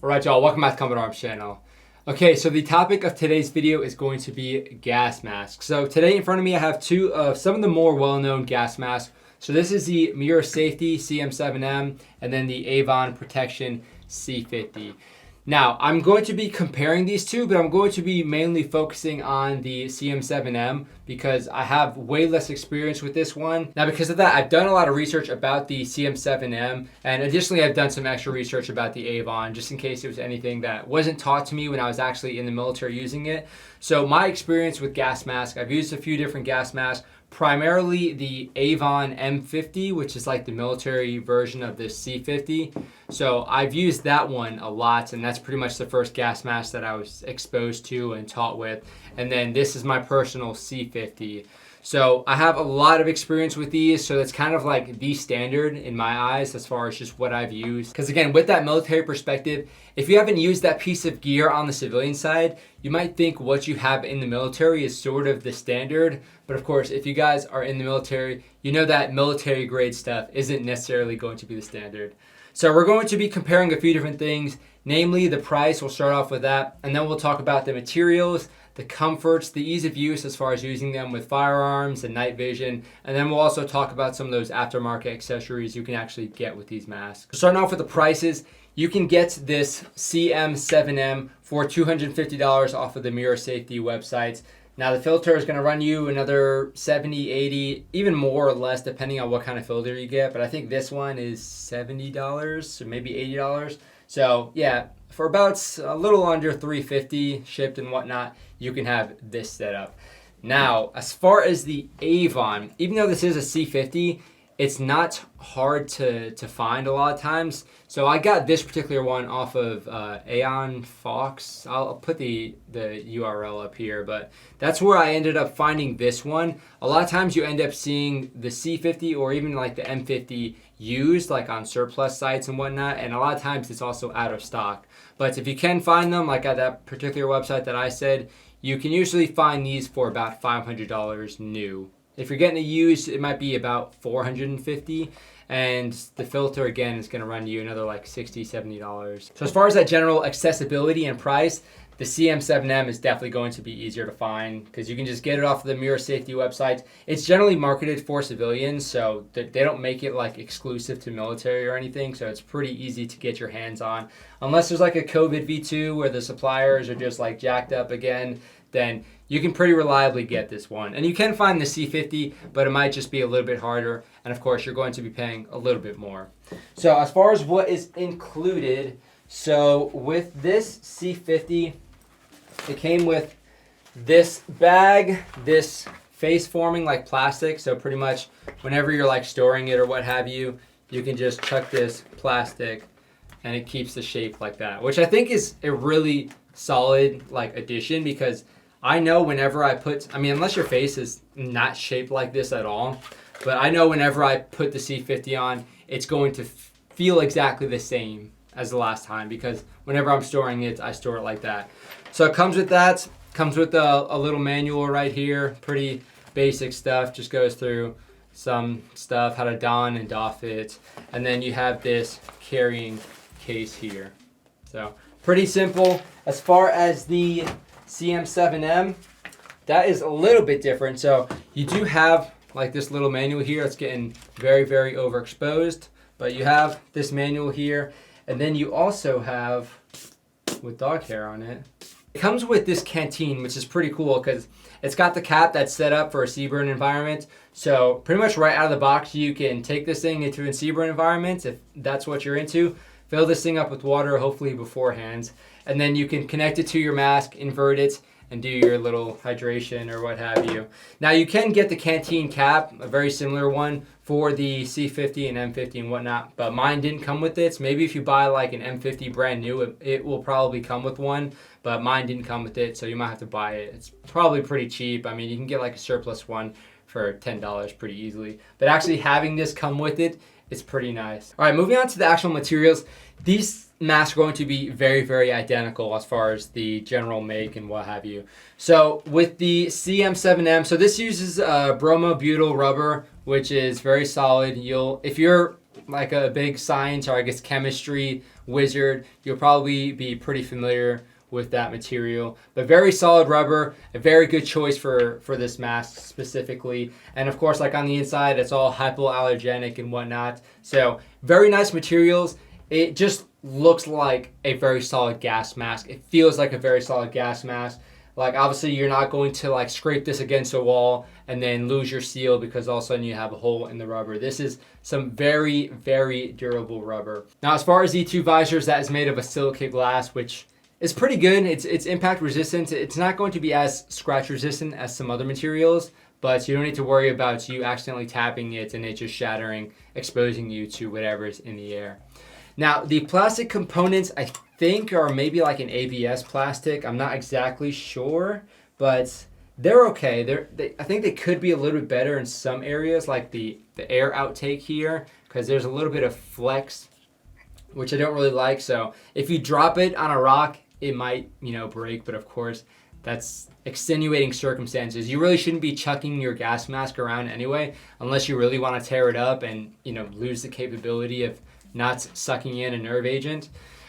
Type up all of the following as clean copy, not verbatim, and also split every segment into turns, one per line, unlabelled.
Alright y'all, welcome back to Combat Arms channel. Okay, so the topic of today's video is going to be gas masks. So today in front of me I have two of some of the more well-known gas masks. So this is the Mira Safety CM-7M and then the Avon Protection C50. Now, I'm going to be comparing these two, but I'm going to be mainly focusing on the CM-7M because I have way less experience with this one. Now, because of that, I've done a lot of research about the CM-7M, and additionally, I've done some extra research about the Avon, just in case it was anything that wasn't taught to me when I was actually in the military using it. So my experience with gas masks, I've used a few different gas masks, primarily the Avon M50, which is like the military version of this C50. So I've used that one a lot, and that's pretty much the first gas mask that I was exposed to and taught with. And then this is my personal C50. So I have a lot of experience with these, so that's kind of like the standard in my eyes as far as just what I've used. Because again, with that military perspective, if you haven't used that piece of gear on the civilian side, you might think what you have in the military is sort of the standard. But of course, if you guys are in the military, you know that military grade stuff isn't necessarily going to be the standard. So we're going to be comparing a few different things, namely the price. We'll start off with that, and then we'll talk about the materials, the comforts, the ease of use as far as using them with firearms and night vision, and then we'll also talk about some of those aftermarket accessories you can actually get with these masks. Starting off with the prices, you can get this CM-7M for $250 off of the Mira Safety websites. Now the filter is going to run you another $70, $80, even more or less depending on what kind of filter you get, but I think this one is $70 or maybe $80. So yeah, for about a little under $350 shipped and whatnot, you can have this setup. Now, as far as the Avon, even though this is a C50, it's not hard to find a lot of times. So I got this particular one off of Aeon Fox. I'll put the URL up here, but that's where I ended up finding this one. A lot of times you end up seeing the C50 or even like the M50 used like on surplus sites and whatnot, and a lot of times it's also out of stock. But if you can find them, like at that particular website that I said, you can usually find these for about $500 new. If you're getting it used, it might be about $450, and the filter again is going to run you another like $60, $70. So as far as that general accessibility and price, the CM-7M is definitely going to be easier to find because you can just get it off of the Mira Safety website. It's generally marketed for civilians, so they don't make it like exclusive to military or anything, so it's pretty easy to get your hands on. Unless there's like a COVID V2 where the suppliers are just like jacked up again, then you can pretty reliably get this one. And you can find the C50, but it might just be a little bit harder. And of course, you're going to be paying a little bit more. So as far as what is included, so with this C50, it came with this bag, this face forming like plastic. So pretty much whenever you're like storing it or what have you, you can just chuck this plastic and it keeps the shape like that, which I think is a really solid like addition because I know whenever I put, unless your face is not shaped like this at all, but I know whenever I put the C50 on, it's going to feel exactly the same as the last time because whenever I'm storing it, I store it like that. So it comes with that, comes with a little manual right here, pretty basic stuff, just goes through some stuff, how to don and doff it, and then you have this carrying case here. So pretty simple. As far as the CM-7M, that is a little bit different. So you do have like this little manual here. It's getting very, very overexposed, but you have this manual here, and then you also have, with dog hair on it, it comes with this canteen, which is pretty cool because it's got the cap that's set up for a CBRN environment. So pretty much right out of the box, you can take this thing into a CBRN environment if that's what you're into. Fill this thing up with water, hopefully beforehand, and then you can connect it to your mask, invert it, and do your little hydration or what have you. Now you can get the canteen cap, a very similar one for the C50 and M50 and whatnot, but mine didn't come with it. So maybe if you buy like an M50 brand new, it will probably come with one, but mine didn't come with it, so you might have to buy it. It's probably pretty cheap. I mean, you can get like a surplus one for $10 pretty easily, but actually having this come with it, it's pretty nice. All right, moving on to the actual materials. These masks are going to be very, very identical as far as the general make and what have you. So with the CM-7M, so this uses bromobutyl rubber, which is very solid. If you're like a big science or I guess chemistry wizard, you'll probably be pretty familiar with that material. But very solid rubber, a very good choice for this mask specifically. And of course, like on the inside, it's all hypoallergenic and whatnot. So very nice materials. It just looks like a very solid gas mask. It feels like a very solid gas mask. Like obviously you're not going to like scrape this against a wall and then lose your seal because all of a sudden you have a hole in the rubber. This is some very, very durable rubber. Now as far as E2 visors, that is made of a silicate glass, which is pretty good. It's impact resistant. It's not going to be as scratch resistant as some other materials, but you don't need to worry about you accidentally tapping it and it just shattering, exposing you to whatever's in the air. Now the plastic components I think are maybe like an ABS plastic. I'm not exactly sure, but they're okay. I think they could be a little bit better in some areas, like the air outtake here, because there's a little bit of flex, which I don't really like. So if you drop it on a rock, it might, break. But of course, that's extenuating circumstances. You really shouldn't be chucking your gas mask around anyway, unless you really want to tear it up and, lose the capability of not sucking in a nerve agent.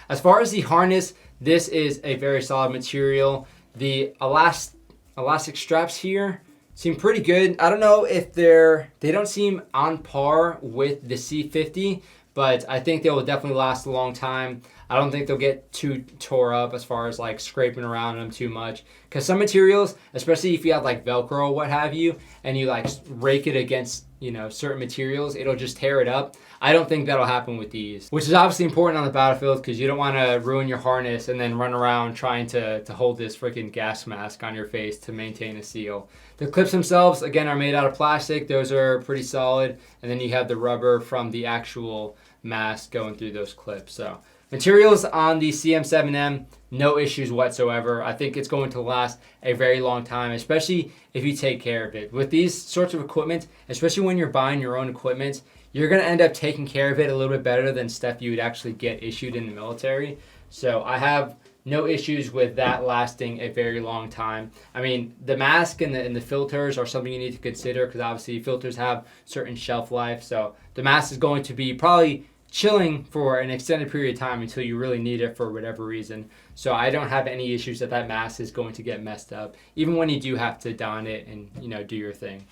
As far as the harness, this is a very solid material. The elastic straps here seem pretty good. I don't know if they don't seem on par with the C50, but I think they will definitely last a long time. I don't think they'll get too tore up as far as like scraping around them too much. Because some materials, especially if you have like Velcro or what have you, and you like rake it against, certain materials, it'll just tear it up. I don't think that'll happen with these, which is obviously important on the battlefield because you don't want to ruin your harness and then run around trying to hold this freaking gas mask on your face to maintain a seal. The clips themselves, again, are made out of plastic. Those are pretty solid. And then you have the rubber from the actual mask going through those clips. So materials on the CM-7M, no issues whatsoever. I think it's going to last a very long time, especially if you take care of it. With these sorts of equipment, especially when you're buying your own equipment, you're going to end up taking care of it a little bit better than stuff you would actually get issued in the military. So I have no issues with that lasting a very long time. I mean, the mask and the filters are something you need to consider because obviously filters have certain shelf life. So the mask is going to be probably chilling for an extended period of time until you really need it for whatever reason. So I don't have any issues that mask is going to get messed up, even when you do have to don it and do your thing.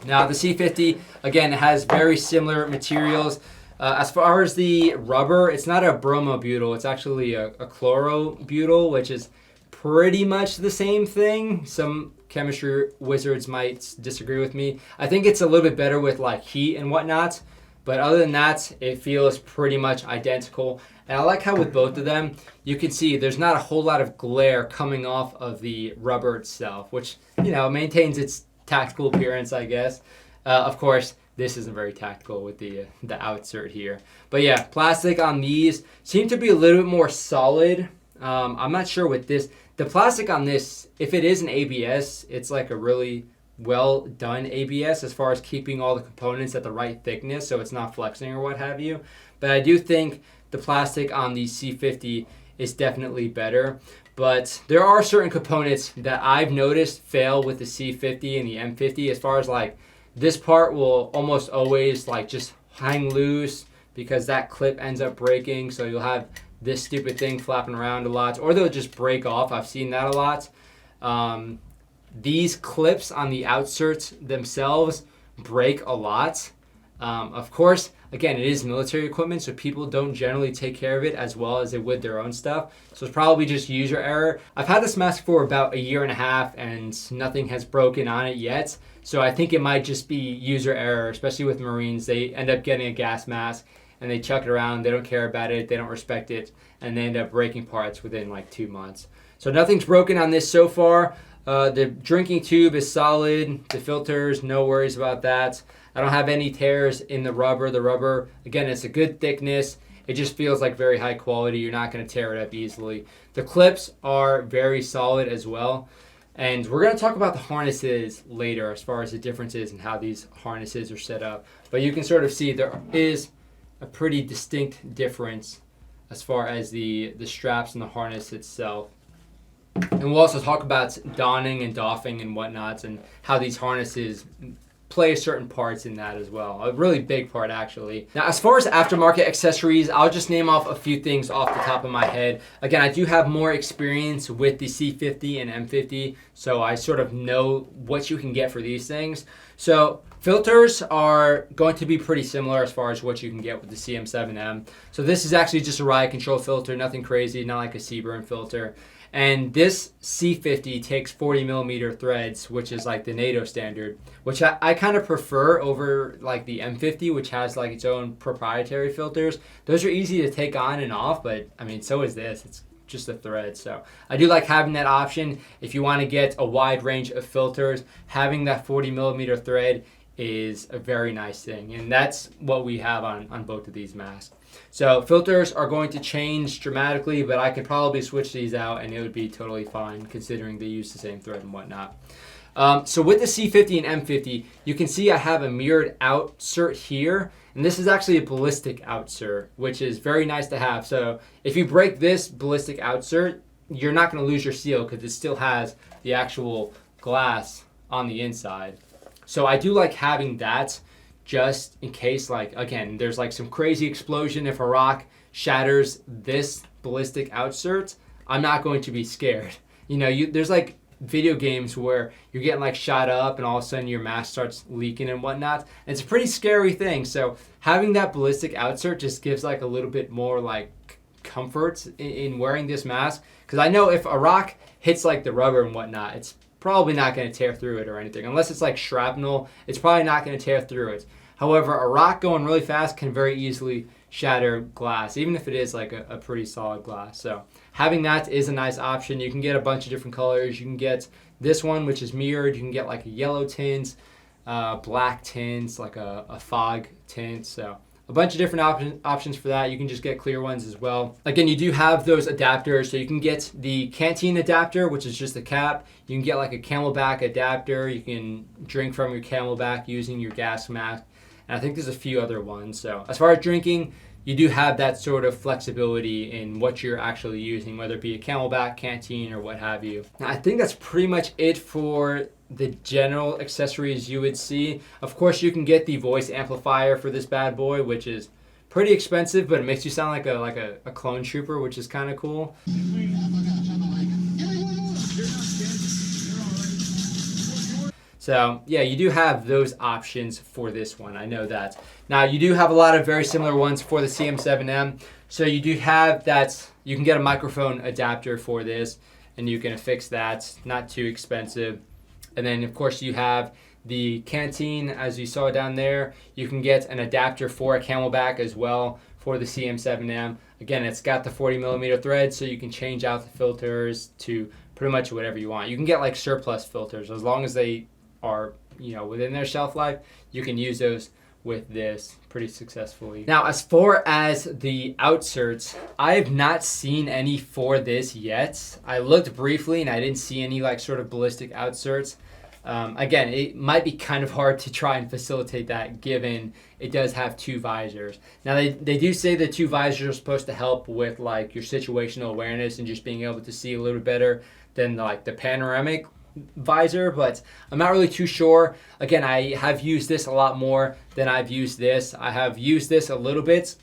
Now the C50, again, it has very similar materials. As far as the rubber, it's not a bromobutyl, it's actually a chlorobutyl, which is pretty much the same thing. Some chemistry wizards might disagree with me. I think it's a little bit better with like heat and whatnot. But other than that, it feels pretty much identical. And I like how with both of them, you can see there's not a whole lot of glare coming off of the rubber itself, which, maintains its tactical appearance, I guess. Of course, this isn't very tactical with the outsert here. But yeah, plastic on these seem to be a little bit more solid. I'm not sure with this. The plastic on this, if it is an ABS, it's like a really well done ABS as far as keeping all the components at the right thickness so it's not flexing or what have you. But I do think the plastic on the C50 is definitely better. But there are certain components that I've noticed fail with the C50 and the M50 as far as like this part will almost always like just hang loose because that clip ends up breaking. So you'll have this stupid thing flapping around a lot, or they'll just break off. I've seen that a lot. These clips on the outserts themselves break a lot. Of course, again, it is military equipment, so people don't generally take care of it as well as they would their own stuff. So it's probably just user error. I've had this mask for about a year and a half and nothing has broken on it yet. So I think it might just be user error, especially with Marines. They end up getting a gas mask and they chuck it around. They don't care about it. They don't respect it. And they end up breaking parts within like 2 months. So nothing's broken on this so far. The drinking tube is solid. The filters, no worries about that. I don't have any tears in the rubber. The rubber, again, it's a good thickness. It just feels like very high quality. You're not going to tear it up easily. The clips are very solid as well. And we're going to talk about the harnesses later as far as the differences and how these harnesses are set up. But you can sort of see there is a pretty distinct difference as far as the straps and the harness itself. And we'll also talk about donning and doffing and whatnots and how these harnesses play certain parts in that as well. A really big part, actually. Now, as far as aftermarket accessories, I'll just name off a few things off the top of my head. Again, I do have more experience with the C50 and M50, so I sort of know what you can get for these things. So filters are going to be pretty similar as far as what you can get with the CM-7M. So this is actually just a riot control filter, nothing crazy, not like a CBurn filter. And this C50 takes 40mm threads, which is like the NATO standard, which I kind of prefer over like the M50, which has like its own proprietary filters. Those are easy to take on and off, but I mean, so is this. It's just a thread. So I do like having that option. If you want to get a wide range of filters, having that 40mm thread is a very nice thing. And that's what we have on both of these masks. So filters are going to change dramatically, but I could probably switch these out and it would be totally fine considering they use the same thread and whatnot. So with the C50 and M50, you can see I have a mirrored outsert here. And this is actually a ballistic outsert, which is very nice to have. So if you break this ballistic outsert, you're not going to lose your seal because it still has the actual glass on the inside. So I do like having that just in case, like, again, there's like some crazy explosion. If a rock shatters this ballistic outsert, I'm not going to be scared. You know, there's like video games where you're getting like shot up and all of a sudden your mask starts leaking and whatnot. And it's a pretty scary thing. So having that ballistic outsert just gives like a little bit more like comfort in wearing this mask. Because I know if a rock hits like the rubber and whatnot, it's probably not going to tear through it or anything. Unless it's like shrapnel, it's probably not going to tear through it. However, a rock going really fast can very easily shatter glass, even if it is like a pretty solid glass. So having that is a nice option. You can get a bunch of different colors. You can get this one, which is mirrored. You can get like a yellow tint, black tints, like a fog tint. So a bunch of different options for that. You can just get clear ones as well. Again, you do have those adapters. So you can get the canteen adapter, which is just a cap. You can get like a Camelback adapter. You can drink from your Camelback using your gas mask. And I think there's a few other ones. So as far as drinking, you do have that sort of flexibility in what you're actually using, whether it be a Camelback, canteen, or what have you. Now, I think that's pretty much it for the general accessories you would see. Of course, you can get the voice amplifier for this bad boy, which is pretty expensive, but it makes you sound like a clone trooper, which is kind of cool. So yeah, you do have those options for this one. I know that. Now you do have a lot of very similar ones for the CM-7M. So you do have that, you can get a microphone adapter for this and you can affix that, not too expensive. And then of course you have the canteen, as you saw down there. You can get an adapter for a Camelback as well for the CM-7M. Again, it's got the 40mm thread, so you can change out the filters to pretty much whatever you want. You can get like surplus filters as long as they are, you know, within their shelf life. You can use those with this pretty successfully. Now, as far as the outserts, I have not seen any for this yet. I looked briefly and I didn't see any like sort of ballistic outserts. Again, it might be kind of hard to try and facilitate that given it does have two visors. Now they do say the two visors are supposed to help with like your situational awareness and just being able to see a little bit better than like the panoramic visor, but I'm not really too sure. Again, I have used this a lot more than I've used this. I have used this a little bit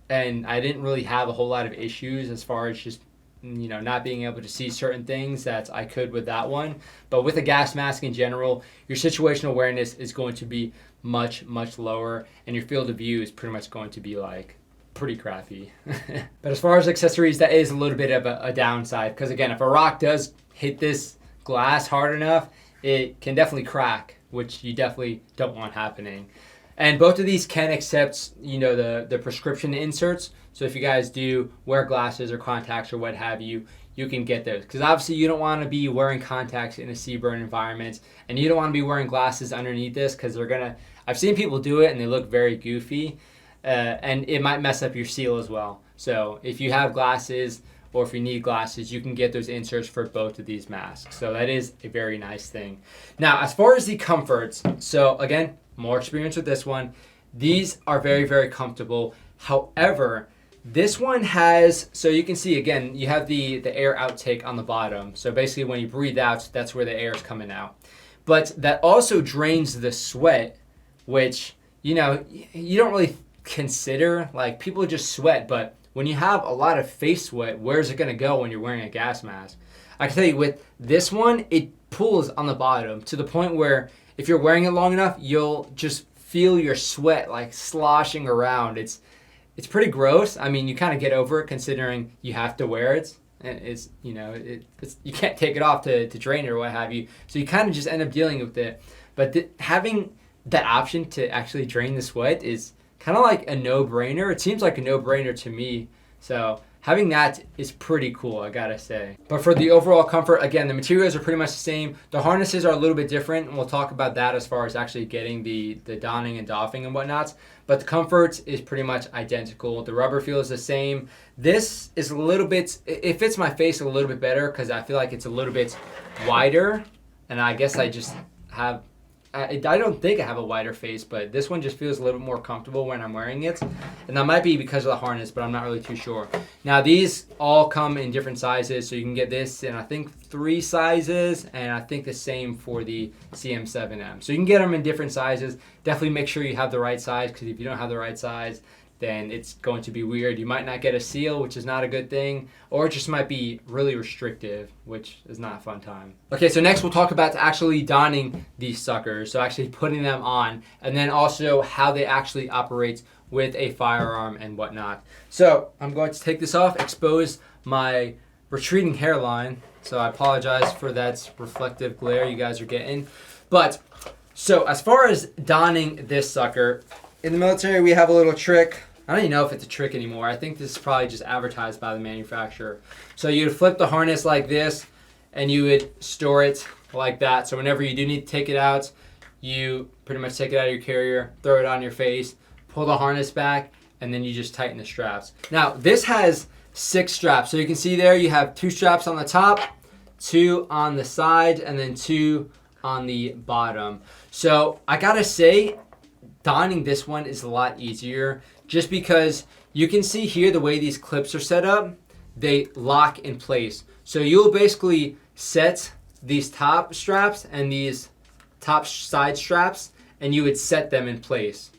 and I didn't really have a whole lot of issues as far as just, you know, not being able to see certain things that I could with that one. But with a gas mask in general, your situational awareness is going to be much, much lower and your field of view is pretty much going to be like pretty crappy. But as far as accessories, that is a little bit of a downside because again, if a rock does hit this glass hard enough, it can definitely crack, which you definitely don't want happening. And both of these can accept, you know, the prescription inserts. So if you guys do wear glasses or contacts or what have you, you can get those. Because obviously you don't want to be wearing contacts in a CBurn environment, and you don't want to be wearing glasses underneath this because they're gonna. I've seen people do it and they look very goofy, and it might mess up your seal as well. So if you have glasses, or if you need glasses, you can get those inserts for both of these masks. So that is a very nice thing. Now, as far as the comforts, so again, more experience with this one. These are very, very comfortable. However, this one has, so you can see again, you have the air outtake on the bottom. So basically when you breathe out, that's where the air is coming out. but that also drains the sweat, which, you know, you don't really consider. Like, people just sweat, but when you have a lot of face sweat, where's it going to go when you're wearing a gas mask? I can tell you with this one, it pulls on the bottom to the point where if you're wearing it long enough, you'll just feel your sweat like sloshing around. It's pretty gross. I mean, you kind of get over it considering you have to wear it. And it's, you know, you can't take it off to drain it or what have you. So you kind of just end up dealing with it. But having that option to actually drain the sweat is kind of like a no-brainer. It seems like a no-brainer to me. So having that is pretty cool, I gotta say. But for the overall comfort, again, the materials are pretty much the same. The harnesses are a little bit different, and we'll talk about that as far as actually getting the donning and doffing and whatnot. But the comfort is pretty much identical. The rubber feel is the same. This is a little bit, it fits my face a little bit better because I feel like it's a little bit wider. And I guess I just have, I don't think I have a wider face, but this one just feels a little bit more comfortable when I'm wearing it. And that might be because of the harness, but I'm not really too sure. Now, these all come in different sizes, so you can get this in, I think, 3 sizes, and I think the same for the CM-7M. So you can get them in different sizes. Definitely make sure you have the right size, because if you don't have the right size, then it's going to be weird. You might not get a seal, which is not a good thing, or it just might be really restrictive, which is not a fun time. Okay, so next we'll talk about actually donning these suckers, so actually putting them on, and then also how they actually operate with a firearm and whatnot. So I'm going to take this off, expose my retreating hairline, so I apologize for that reflective glare you guys are getting. But, so as far as donning this sucker, in the military we have a little trick. I don't even know if it's a trick anymore. I think this is probably just advertised by the manufacturer. So you'd flip the harness like this, and you would store it like that. So whenever you do need to take it out, you pretty much take it out of your carrier, throw it on your face, pull the harness back, and then you just tighten the straps. Now, this has 6 straps. So you can see there you have 2 straps on the top, 2 on the side, and then 2 on the bottom. So I gotta say, donning this one is a lot easier just because you can see here the way these clips are set up, they lock in place. So you'll basically set these top straps and these top side straps, and you would set them in place.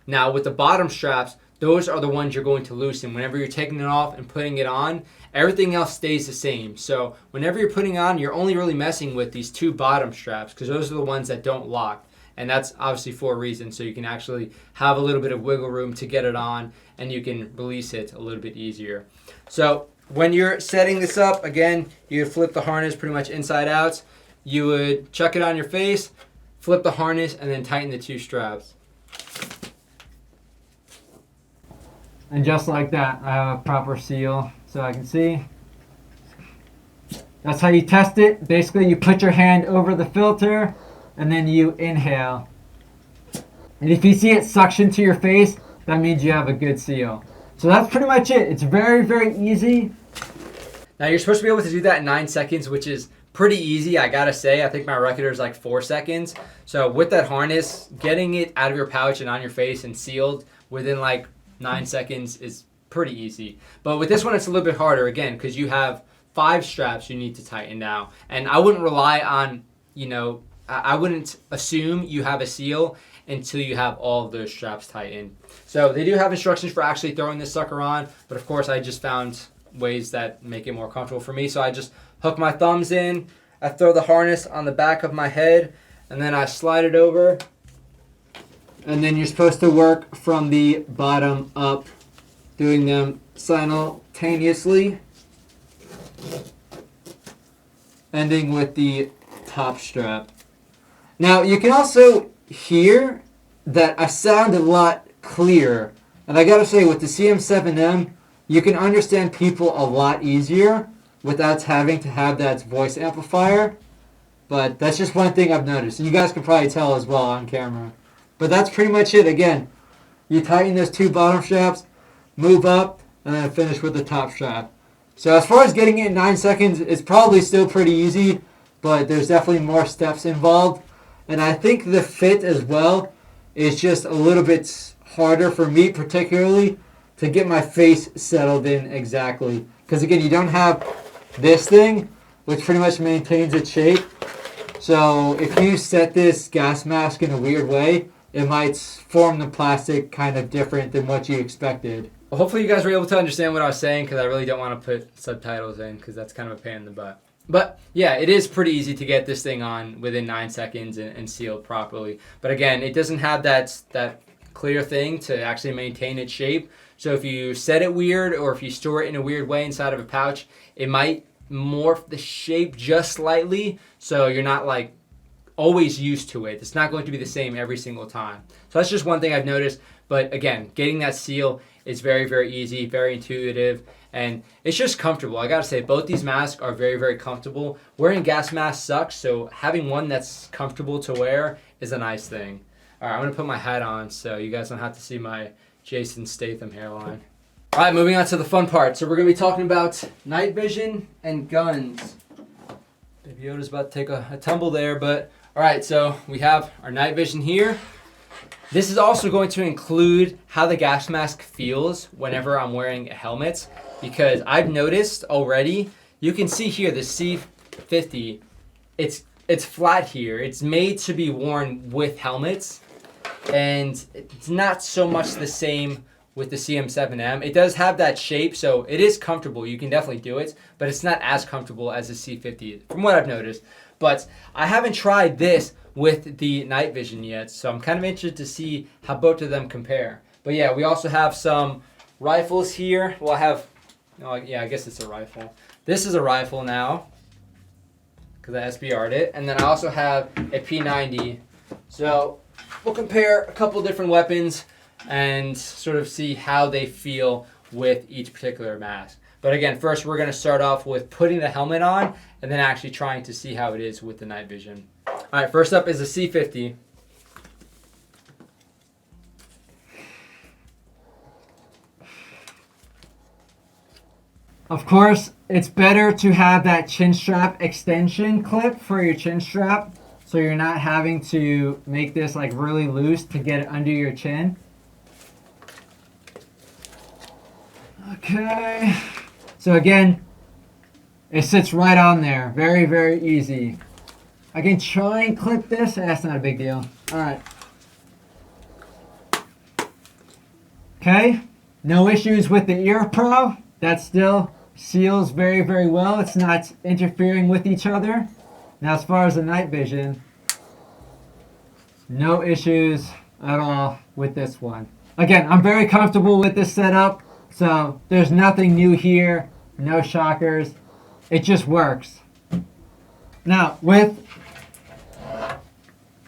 Now with the bottom straps, those are the ones you're going to loosen. Whenever you're taking it off and putting it on, everything else stays the same. So whenever you're putting on, you're only really messing with these 2 bottom straps because those are the ones that don't lock. And that's obviously for a reason, so you can actually have a little bit of wiggle room to get it on, and you can release it a little bit easier. So when you're setting this up, again, you would flip the harness pretty much inside out. You would chuck it on your face, flip the harness, and then tighten the 2 straps. And just like that, I have a proper seal, so I can see. That's how you test it. Basically, you put your hand over the filter, and then you inhale. And if you see it suction to your face, that means you have a good seal. So that's pretty much it. It's very, very easy. Now you're supposed to be able to do that in 9 seconds, which is pretty easy, I gotta say. I think my record is like 4 seconds. So with that harness, getting it out of your pouch and on your face and sealed within like 9 seconds is pretty easy. But with this one, it's a little bit harder, again, because you have 5 straps you need to tighten now. And I wouldn't rely on, you know, I wouldn't assume you have a seal until you have all of those straps tightened. So they do have instructions for actually throwing this sucker on, but of course I just found ways that make it more comfortable for me. So I just hook my thumbs in, I throw the harness on the back of my head, and then I slide it over. And then you're supposed to work from the bottom up, doing them simultaneously, ending with the top strap. Now, you can also hear that I sound a lot clearer. And I gotta say, with the CM-7M, you can understand people a lot easier without having to have that voice amplifier. But that's just one thing I've noticed. And you guys can probably tell as well on camera. But that's pretty much it. Again, you tighten those 2 bottom straps, move up, and then finish with the top strap. So as far as getting it in 9 seconds, it's probably still pretty easy, but there's definitely more steps involved. And I think the fit as well is just a little bit harder for me particularly to get my face settled in exactly. Because again, you don't have this thing, which pretty much maintains its shape. So if you set this gas mask in a weird way, it might form the plastic kind of different than what you expected. Well, hopefully you guys were able to understand what I was saying, because I really don't want to put subtitles in because that's kind of a pain in the butt. But yeah, it is pretty easy to get this thing on within 9 seconds and sealed properly. But again, it doesn't have that clear thing to actually maintain its shape. So if you set it weird, or if you store it in a weird way inside of a pouch, it might morph the shape just slightly, so you're not like always used to it. It's not going to be the same every single time. So that's just one thing I've noticed. But again, getting that seal is very, very easy, very intuitive, and it's just comfortable. I gotta say, both these masks are very, very comfortable. Wearing gas masks sucks, so having one that's comfortable to wear is a nice thing. All right, I'm gonna put my hat on so you guys don't have to see my Jason Statham hairline. All right, moving on to the fun part. So we're gonna be talking about night vision and guns. Baby Yoda's about to take a tumble there, but all right, so we have our night vision here. This is also going to include how the gas mask feels whenever I'm wearing a helmet, because I've noticed already, you can see here the C50, it's flat here. It's made to be worn with helmets, and it's not so much the same with the CM-7M. It does have that shape, so it is comfortable. You can definitely do it, but it's not as comfortable as the C50 from what I've noticed. But I haven't tried this with the night vision yet, so I'm kind of interested to see how both of them compare. But yeah, we also have some rifles here. Well, yeah, I guess it's a rifle. This is a rifle now, because I SBR'd it. And then I also have a P90. So we'll compare a couple different weapons and sort of see how they feel with each particular mask. But again, first we're going to start off with putting the helmet on and then actually trying to see how it is with the night vision. All right, first up is the C50. Of course, it's better to have that chin strap extension clip for your chin strap, so you're not having to make this like really loose to get it under your chin. Okay, so again, it sits right on there. Very, very easy. I can try and clip this. That's not a big deal. All right. Okay, no issues with the ear pro. That still seals very, very well. It's not interfering with each other. Now, as far as the night vision, no issues at all with this one. Again, I'm very comfortable with this setup, so there's nothing new here, no shockers. It just works. Now, with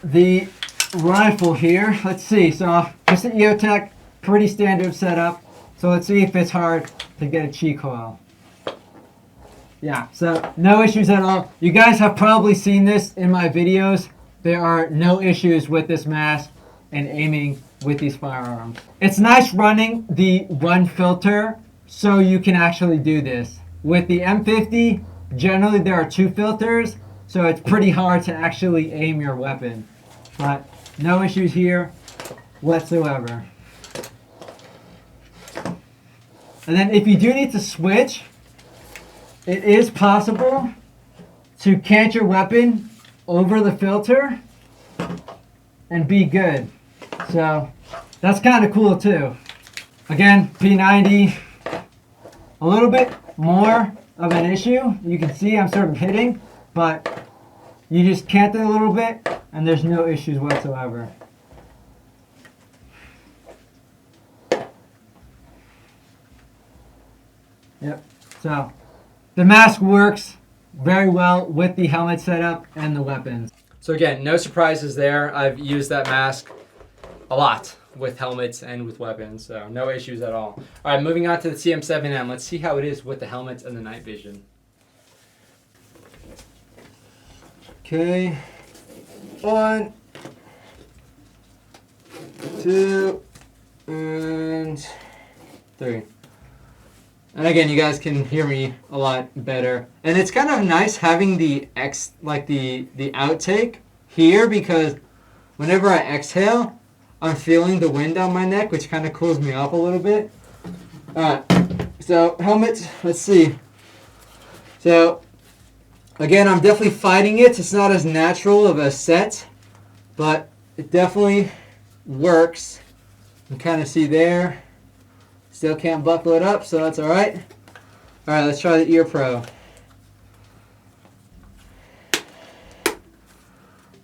the rifle here, let's see. So, just an EOTech, pretty standard setup. So let's see if it's hard to get a cheek coil. Yeah, so no issues at all. You guys have probably seen this in my videos. There are no issues with this mask and aiming with these firearms. It's nice running the one filter so you can actually do this. With the M50, generally there are 2 filters, so it's pretty hard to actually aim your weapon. But no issues here whatsoever. And then if you do need to switch, it is possible to cant your weapon over the filter and be good. So that's kind of cool too. Again, P90, a little bit more of an issue. You can see I'm sort of hitting, but you just cant it a little bit and there's no issues whatsoever. Yep, so the mask works very well with the helmet setup and the weapons. So again, no surprises there. I've used that mask a lot with helmets and with weapons, so no issues at all. All right, moving on to the CM-7M. Let's see how it is with the helmets and the night vision. Okay, 1, 2, and 3. And again, you guys can hear me a lot better. And it's kind of nice having the the outtake here, because whenever I exhale, I'm feeling the wind down my neck, which kind of cools me off a little bit. Alright, so helmets, let's see. So Again, I'm definitely fighting it. It's not as natural of a set, but it definitely works. You can kind of see there. Still can't buckle it up, so that's all right. All right, let's try the Ear Pro.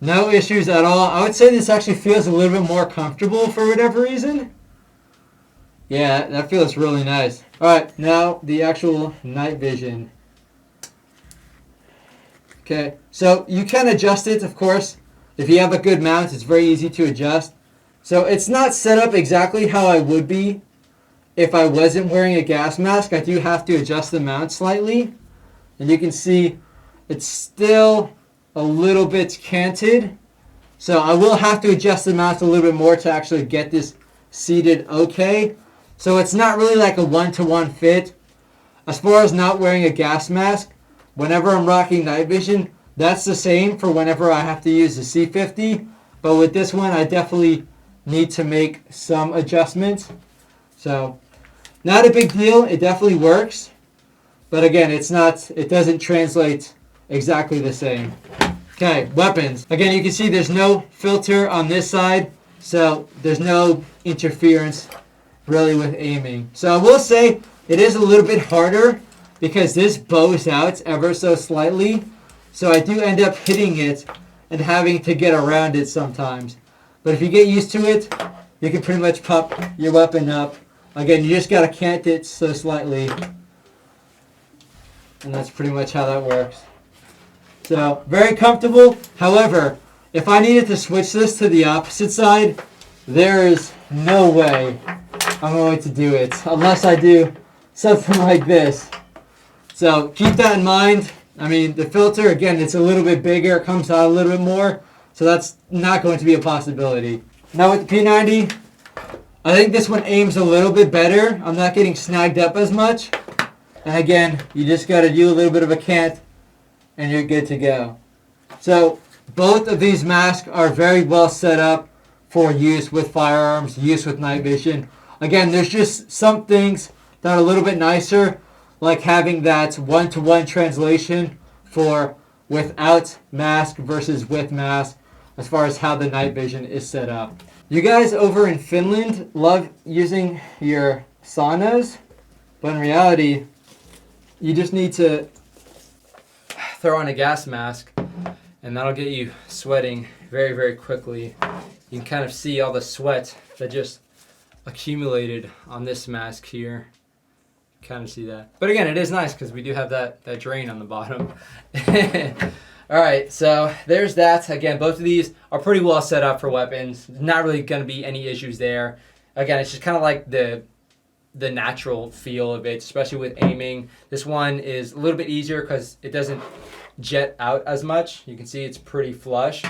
No issues at all. I would say this actually feels a little bit more comfortable for whatever reason. Yeah, that feels really nice. All right, now the actual night vision. Okay, so you can adjust it, of course. If you have a good mount, it's very easy to adjust. So it's not set up exactly how I would be if I wasn't wearing a gas mask. I do have to adjust the mount slightly. And you can see it's still a little bit canted. So I will have to adjust the mount a little bit more to actually get this seated okay. So it's not really like a one-to-one fit. As far as not wearing a gas mask, whenever I'm rocking night vision, that's the same for whenever I have to use the C50. But with this one, I definitely need to make some adjustments. So not a big deal. It definitely works. But again, it doesn't translate exactly the same. Okay, weapons. Again, you can see there's no filter on this side. So there's no interference really with aiming. So I will say it is a little bit harder because this bows out ever so slightly. So I do end up hitting it and having to get around it sometimes. But if you get used to it, you can pretty much pop your weapon up. Again, you just got to cant it so slightly. And that's pretty much how that works. So, very comfortable. However, if I needed to switch this to the opposite side, there is no way I'm going to do it unless I do something like this. So keep that in mind. I mean, the filter, again, it's a little bit bigger. It comes out a little bit more. So that's not going to be a possibility. Now with the P90, I think this one aims a little bit better. I'm not getting snagged up as much. And again, you just got to do a little bit of a cant and you're good to go. So both of these masks are very well set up for use with firearms, use with night vision. Again, there's just some things that are a little bit nicer, like having that one-to-one translation for without mask versus with mask as far as how the night vision is set up. You guys over in Finland love using your saunas, but in reality, you just need to throw on a gas mask and that'll get you sweating very, very quickly. You can kind of see all the sweat that just accumulated on this mask here. Kind of see that. But again, it is nice because we do have that drain on the bottom. All right, so there's that. Again, both of these are pretty well set up for weapons. Not really going to be any issues there. Again, it's just kind of like the natural feel of it, especially with aiming. This one is a little bit easier because it doesn't jet out as much. You can see it's pretty flush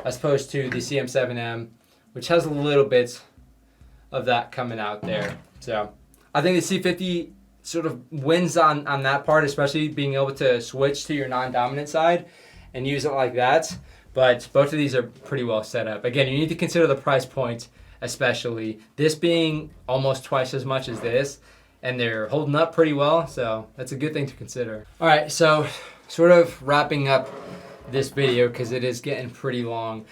as opposed to the CM-7M, which has a little bit of that coming out there. So I think the C50 sort of wins on that part, especially being able to switch to your non-dominant side and use it like that. But both of these are pretty well set up. Again, you need to consider the price point, especially this being almost twice as much as this, and they're holding up pretty well, so that's a good thing to consider. All right, so sort of wrapping up this video because it is getting pretty long.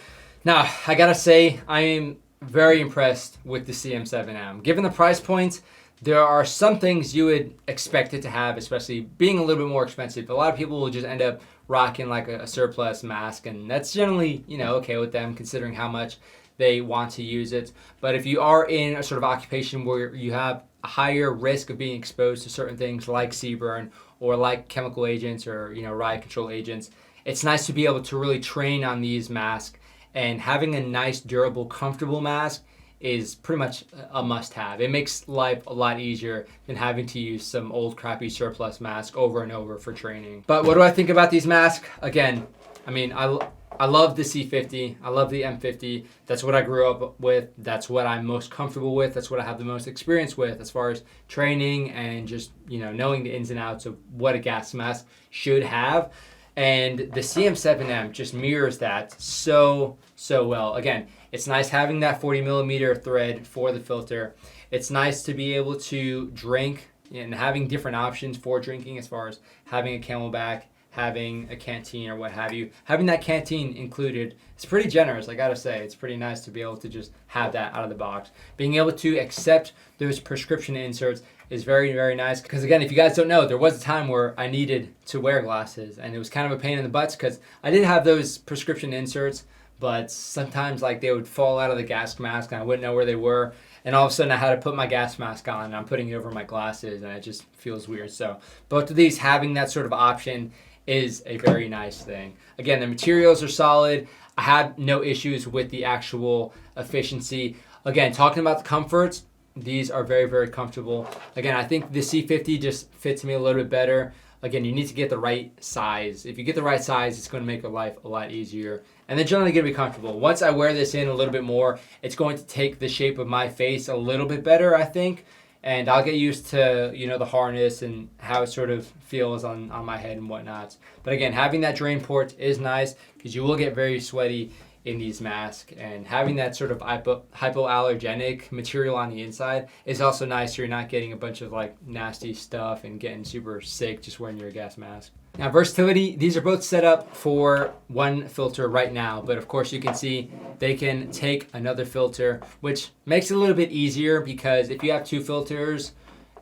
Now, I gotta say, I am very impressed with the CM-7M. Given the price point, there are some things you would expect it to have, especially being a little bit more expensive. A lot of people will just end up rocking like a surplus mask, and that's generally, okay with them considering how much they want to use it. But if you are in a sort of occupation where you have a higher risk of being exposed to certain things like CBRN or like chemical agents or riot control agents, it's nice to be able to really train on these masks, and having a nice, durable, comfortable mask is pretty much a must-have. It makes life a lot easier than having to use some old crappy surplus mask over and over for training. But what do I think about these masks? Again, I mean, I love the C50. I love the M50. That's what I grew up with. That's what I'm most comfortable with. That's what I have the most experience with as far as training and just, knowing the ins and outs of what a gas mask should have. And the CM-7M just mirrors that so well. Again, it's nice having that 40 millimeter thread for the filter. It's nice to be able to drink and having different options for drinking as far as having a Camelback, having a canteen or what have you. Having that canteen included, it's pretty generous, I gotta say. It's pretty nice to be able to just have that out of the box. Being able to accept those prescription inserts is very, very nice. Because again, if you guys don't know, there was a time where I needed to wear glasses, and it was kind of a pain in the butts because I did have those prescription inserts, but sometimes like they would fall out of the gas mask and I wouldn't know where they were. And all of a sudden I had to put my gas mask on and I'm putting it over my glasses and it just feels weird. So both of these, having that sort of option is a very nice thing. Again, the materials are solid. I had no issues with the actual efficiency. Again, talking about the comforts, these are very, very comfortable. Again, I think the C50 just fits me a little bit better. Again, you need to get the right size. If you get the right size, it's going to make your life a lot easier. And they're generally going to be comfortable. Once I wear this in a little bit more, it's going to take the shape of my face a little bit better, I think. And I'll get used to, you know, the harness and how it sort of feels on my head and whatnot. But again, having that drain port is nice because you will get very sweaty in these masks, and having that sort of hypoallergenic material on the inside is also nice so you're not getting a bunch of like nasty stuff and getting super sick just wearing your gas mask. Now, versatility, these are both set up for one filter right now, but of course you can see they can take another filter, which makes it a little bit easier because if you have two filters,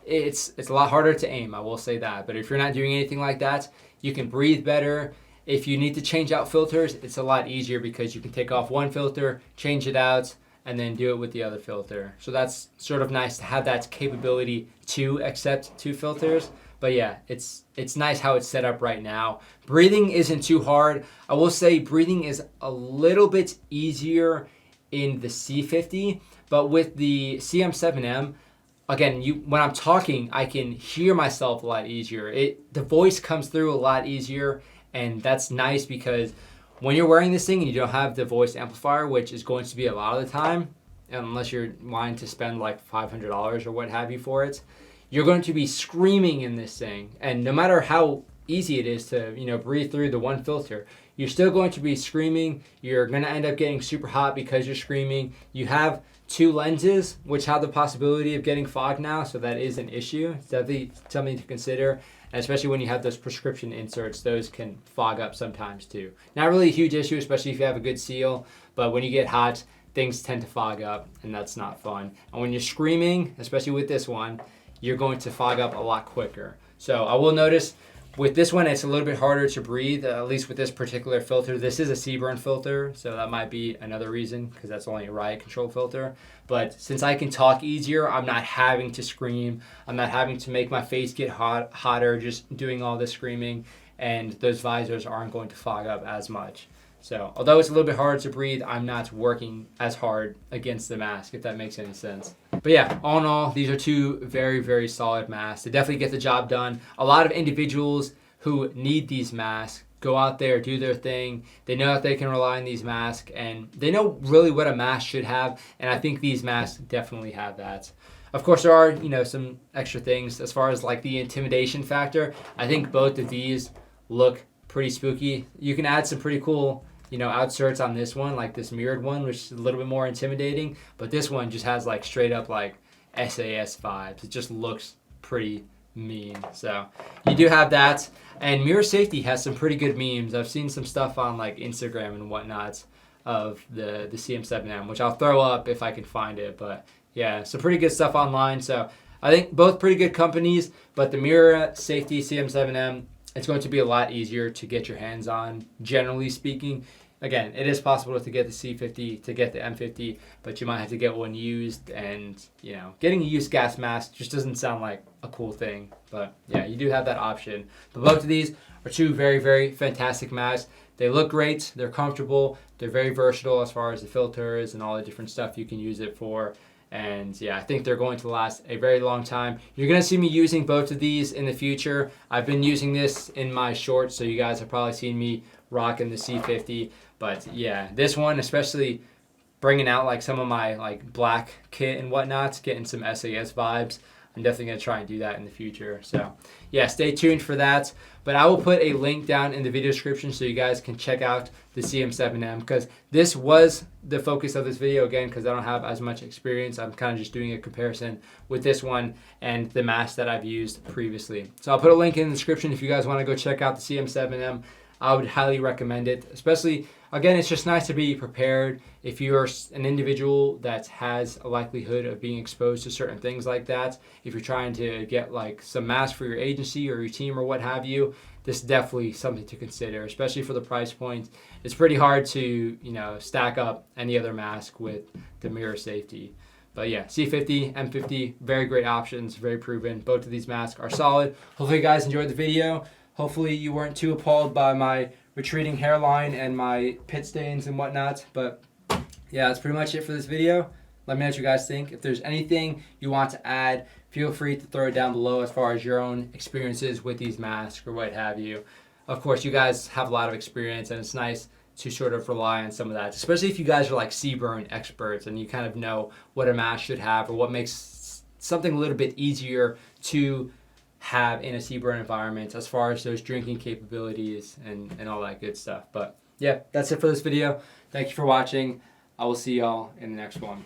it's a lot harder to aim, I will say that. But if you're not doing anything like that, you can breathe better. If you need to change out filters, it's a lot easier because you can take off one filter, change it out, and then do it with the other filter. So that's sort of nice to have that capability to accept two filters. But yeah, it's nice how it's set up right now. Breathing isn't too hard. I will say breathing is a little bit easier in the C50, but with the CM-7M, again, when I'm talking, I can hear myself a lot easier. The voice comes through a lot easier. And that's nice because when you're wearing this thing and you don't have the voice amplifier, which is going to be a lot of the time, unless you're wanting to spend like $500 or what have you for it, you're going to be screaming in this thing. And no matter how easy it is to, you know, breathe through the one filter, you're still going to be screaming. You're going to end up getting super hot because you're screaming. You have two lenses, which have the possibility of getting fogged now, so that is an issue. It's definitely something to consider. And especially when you have those prescription inserts, those can fog up sometimes too. Not really a huge issue, especially if you have a good seal, but when you get hot, things tend to fog up, and that's not fun. And when you're screaming, especially with this one, you're going to fog up a lot quicker. So I will notice with this one, it's a little bit harder to breathe, at least with this particular filter. This is a CBurn filter, so that might be another reason, because that's only a riot control filter. But since I can talk easier, I'm not having to scream. I'm not having to make my face get hotter just doing all this screaming, and those visors aren't going to fog up as much. So although it's a little bit hard to breathe, I'm not working as hard against the mask, if that makes any sense. But yeah, all in all, these are two very, very solid masks. They definitely get the job done. A lot of individuals who need these masks go out there, do their thing. They know that they can rely on these masks, and they know really what a mask should have, and I think these masks definitely have that. Of course, there are, you know, some extra things as far as like the intimidation factor. I think both of these look pretty spooky. You can add some pretty cool, you know, outserts on this one, like this mirrored one, which is a little bit more intimidating, but this one just has like straight up like SAS vibes. It just looks pretty mean. So you do have that. And Mira Safety has some pretty good memes. I've seen some stuff on like Instagram and whatnot of the CM-7M, which I'll throw up if I can find it. But yeah, some pretty good stuff online. So I think both pretty good companies, but the Mira Safety CM-7M, it's going to be a lot easier to get your hands on, generally speaking. Again, it is possible to get the C50, to get the M50, but you might have to get one used, and, you know, getting a used gas mask just doesn't sound like a cool thing. But yeah, you do have that option. But both of these are two very, very fantastic masks. They look great, they're comfortable, they're very versatile as far as the filters and all the different stuff you can use it for. And yeah, I think they're going to last a very long time. You're going to see me using both of these in the future. I've been using this in my shorts, so you guys have probably seen me rocking the C50. But yeah, this one, especially bringing out like some of my like black kit and whatnot, getting some SAS vibes. I'm definitely going to try and do that in the future. So yeah, stay tuned for that. But I will put a link down in the video description so you guys can check out the CM-7M, because this was the focus of this video, again, because I don't have as much experience. I'm kind of just doing a comparison with this one and the mask that I've used previously. So I'll put a link in the description if you guys want to go check out the CM-7M. I would highly recommend it, especially, again, it's just nice to be prepared if you're an individual that has a likelihood of being exposed to certain things like that. If you're trying to get like some mask for your agency or your team or what have you, this is definitely something to consider, especially for the price point. It's pretty hard to, you know, stack up any other mask with the Mira Safety. But yeah, C50, M50, very great options, very proven. Both of these masks are solid. Hopefully you guys enjoyed the video. Hopefully you weren't too appalled by my retreating hairline and my pit stains and whatnot. But yeah, that's pretty much it for this video. Let me know what you guys think. If there's anything you want to add, feel free to throw it down below as far as your own experiences with these masks or what have you. Of course, you guys have a lot of experience, and it's nice to sort of rely on some of that, especially if you guys are like CBurn experts and you kind of know what a mask should have or what makes something a little bit easier to have in a CBurn environment as far as those drinking capabilities and all that good stuff. But yeah, that's it for this video. Thank you for watching. I will see y'all in the next one.